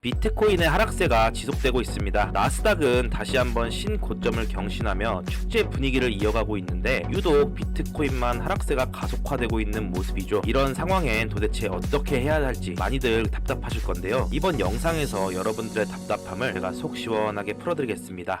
비트코인의 하락세가 지속되고 있습니다. 나스닥은 다시 한번 신고점을 경신하며 축제 분위기를 이어가고 있는데 유독 비트코인만 하락세가 가속화되고 있는 모습이죠. 이런 상황엔 도대체 어떻게 해야 할지 많이들 답답하실 건데요. 이번 영상에서 여러분들의 답답함을 제가 속 시원하게 풀어드리겠습니다.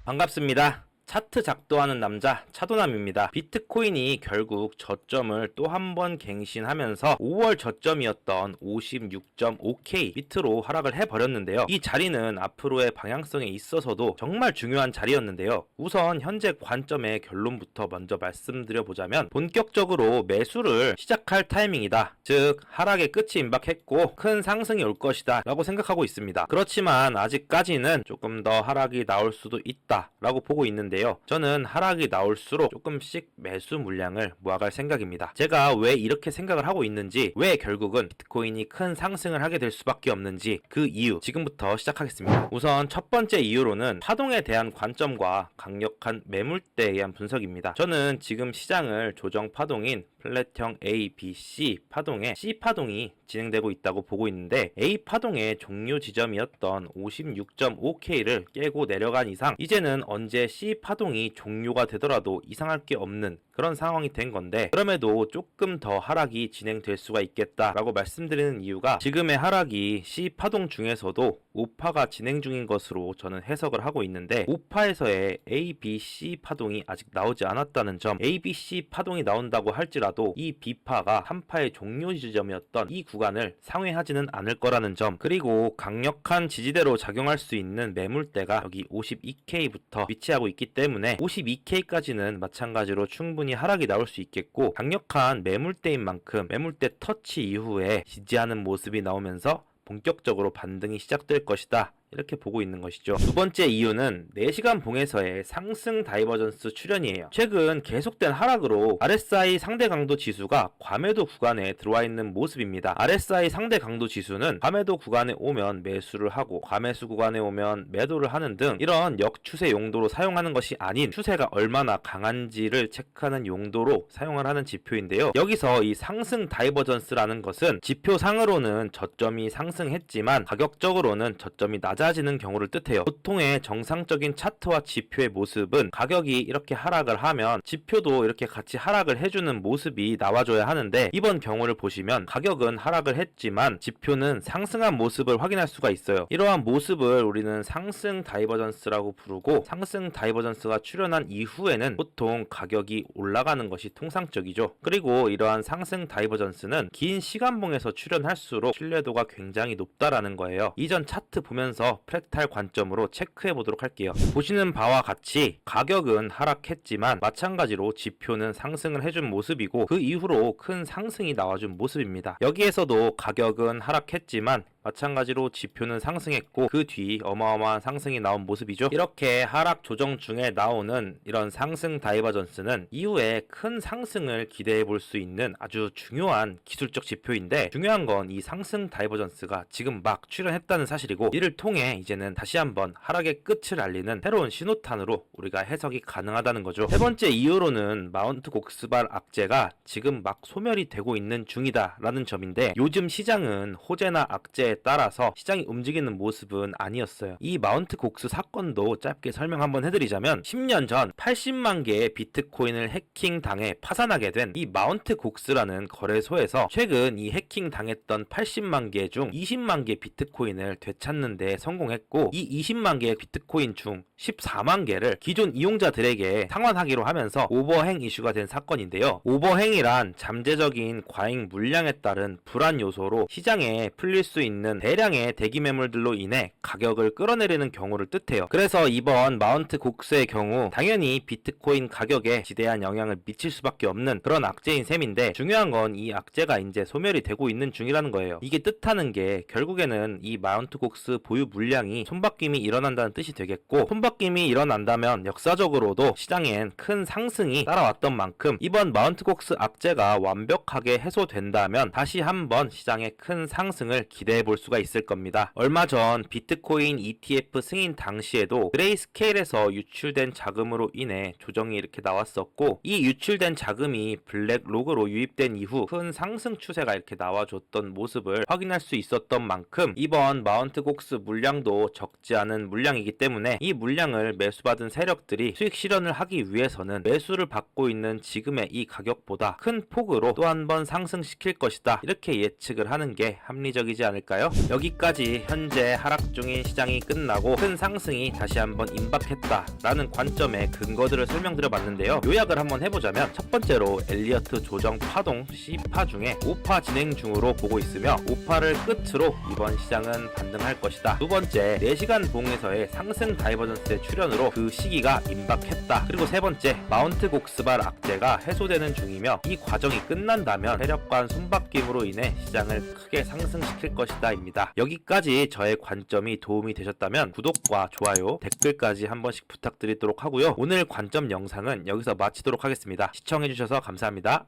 반갑습니다. 차트 작도하는 남자 차도남입니다. 비트코인이 결국 저점을 또 한 번 갱신하면서 5월 저점이었던 56.5K 밑으로 하락을 해버렸는데요. 이 자리는 앞으로의 방향성에 있어서도 정말 중요한 자리였는데요. 우선 현재 관점의 결론부터 먼저 말씀드려보자면 본격적으로 매수를 시작할 타이밍이다. 즉 하락의 끝이 임박했고 큰 상승이 올 것이다 라고 생각하고 있습니다. 그렇지만 아직까지는 조금 더 하락이 나올 수도 있다 라고 보고 있는데요. 저는 하락이 나올수록 조금씩 매수 물량을 모아갈 생각입니다. 제가 왜 이렇게 생각을 하고 있는지, 왜 결국은 비트코인이 큰 상승을 하게 될 수밖에 없는지 그 이유 지금부터 시작하겠습니다. 우선 첫 번째 이유로는 파동에 대한 관점과 강력한 매물대에 의한 분석입니다. 저는 지금 시장을 조정 파동인 플랫형 A, B, C 파동에 C 파동이 진행되고 있다고 보고 있는데 A 파동의 종료 지점이었던 56.5K를 깨고 내려간 이상 이제는 언제 C 파동이 종료가 되더라도 이상할 게 없는 그런 상황이 된 건데, 그럼에도 조금 더 하락이 진행될 수가 있겠다라고 말씀드리는 이유가 지금의 하락이 C 파동 중에서도 5파가 진행 중인 것으로 저는 해석을 하고 있는데 5파에서의 A, B, C 파동이 아직 나오지 않았다는 점, A, B, C 파동이 나온다고 할지라도 이 B파가 3파의 종료 지점이었던 이 구간을 상회하지는 않을 거라는 점, 그리고 강력한 지지대로 작용할 수 있는 매물대가 여기 52K부터 위치하고 있기 때문에 52K까지는 마찬가지로 충분히 하락이 나올 수 있겠고, 강력한 매물대인 만큼 매물대 터치 이후에 지지하는 모습이 나오면서 본격적으로 반등이 시작될 것이다, 이렇게 보고 있는 것이죠. 두 번째 이유는 4시간 봉에서의 상승 다이버전스 출현이에요. 최근 계속된 하락으로 RSI 상대 강도 지수가 과매도 구간에 들어와 있는 모습입니다. RSI 상대 강도 지수는 과매도 구간에 오면 매수를 하고 과매수 구간에 오면 매도를 하는 등 이런 역추세 용도로 사용하는 것이 아닌 추세가 얼마나 강한지를 체크하는 용도로 사용을 하는 지표인데요. 여기서 이 상승 다이버전스라는 것은 지표상으로는 저점이 상승했지만 가격적으로는 저점이 낮아지는 경우를 뜻해요. 보통의 정상적인 차트와 지표의 모습은 가격이 이렇게 하락을 하면 지표도 이렇게 같이 하락을 해주는 모습이 나와줘야 하는데, 이번 경우를 보시면 가격은 하락을 했지만 지표는 상승한 모습을 확인할 수가 있어요. 이러한 모습을 우리는 상승 다이버전스라고 부르고, 상승 다이버전스가 출현한 이후에는 보통 가격이 올라가는 것이 통상적이죠. 그리고 이러한 상승 다이버전스는 긴 시간봉에서 출현할수록 신뢰도가 굉장히 높다라는 거예요. 이전 차트 보면서 프랙탈 관점으로 체크해 보도록 할게요. 보시는 바와 같이 가격은 하락했지만 마찬가지로 지표는 상승을 해준 모습이고 그 이후로 큰 상승이 나와준 모습입니다. 여기에서도 가격은 하락했지만 마찬가지로 지표는 상승했고 그 뒤 어마어마한 상승이 나온 모습이죠. 이렇게 하락 조정 중에 나오는 이런 상승 다이버전스는 이후에 큰 상승을 기대해 볼 수 있는 아주 중요한 기술적 지표인데, 중요한 건 이 상승 다이버전스가 지금 막 출현했다는 사실이고, 이를 통해 이제는 다시 한번 하락의 끝을 알리는 새로운 신호탄으로 우리가 해석이 가능하다는 거죠. 세 번째 이유로는 마운트 곡스발 악재가 지금 막 소멸이 되고 있는 중이다 라는 점인데, 요즘 시장은 호재나 악재에 따라서 시장이 움직이는 모습은 아니었어요. 이 마운트 곡스 사건도 짧게 설명 한번 해드리자면, 10년 전 80만 개의 비트코인을 해킹 당해 파산하게 된 이 마운트 곡스라는 거래소에서 최근 이 해킹 당했던 80만 개 중 20만 개 비트코인을 되찾는 데 성공했고, 이 20만 개의 비트코인 중 14만 개를 기존 이용자들에게 상환하기로 하면서 오버행 이슈가 된 사건인데요. 오버행이란 잠재적인 과잉 물량에 따른 불안 요소로 시장에 풀릴 수 있는 대량의 대기 매물들로 인해 가격을 끌어내리는 경우를 뜻해요. 그래서 이번 마운트 곡스의 경우 당연히 비트코인 가격에 지대한 영향을 미칠 수밖에 없는 그런 악재인 셈인데, 중요한 건 이 악재가 이제 소멸이 되고 있는 중이라는 거예요. 이게 뜻하는 게 결국에는 이 마운트 곡스 보유 물량이 손바뀜이 일어난다는 뜻이 되겠고, 손바뀜이 일어난다면 역사적으로도 시장엔 큰 상승이 따라왔던 만큼 이번 마운트 곡스 악재가 완벽하게 해소된다면 다시 한번 시장에 큰 상승을 기대해 볼 볼 수가 있을 겁니다. 얼마 전 비트코인 ETF 승인 당시에도 그레이스케일에서 유출된 자금으로 인해 조정이 이렇게 나왔었고, 이 유출된 자금이 블랙록으로 유입된 이후 큰 상승 추세가 이렇게 나와줬던 모습을 확인할 수 있었던 만큼 이번 마운트 곡스 물량도 적지 않은 물량이기 때문에 이 물량을 매수받은 세력들이 수익 실현을 하기 위해서는 매수를 받고 있는 지금의 이 가격보다 큰 폭으로 또 한 번 상승시킬 것이다, 이렇게 예측을 하는 게 합리적이지 않을까요? 여기까지 현재 하락 중인 시장이 끝나고 큰 상승이 다시 한번 임박했다라는 관점의 근거들을 설명드려 봤는데요. 요약을 한번 해보자면, 첫 번째로 엘리어트 조정 파동 C파 중에 5파 진행 중으로 보고 있으며 5파를 끝으로 이번 시장은 반등할 것이다. 두 번째, 4시간 봉에서의 상승 다이버전스의 출현으로 그 시기가 임박했다. 그리고 세 번째, 마운트 곡스발 악재가 해소되는 중이며 이 과정이 끝난다면 세력간 손바뀜으로 인해 시장을 크게 상승시킬 것이다 입니다. 여기까지 저의 관점이 도움이 되셨다면 구독과 좋아요, 댓글까지 한 번씩 부탁드리도록 하고요. 오늘 관점 영상은 여기서 마치도록 하겠습니다. 시청해주셔서 감사합니다.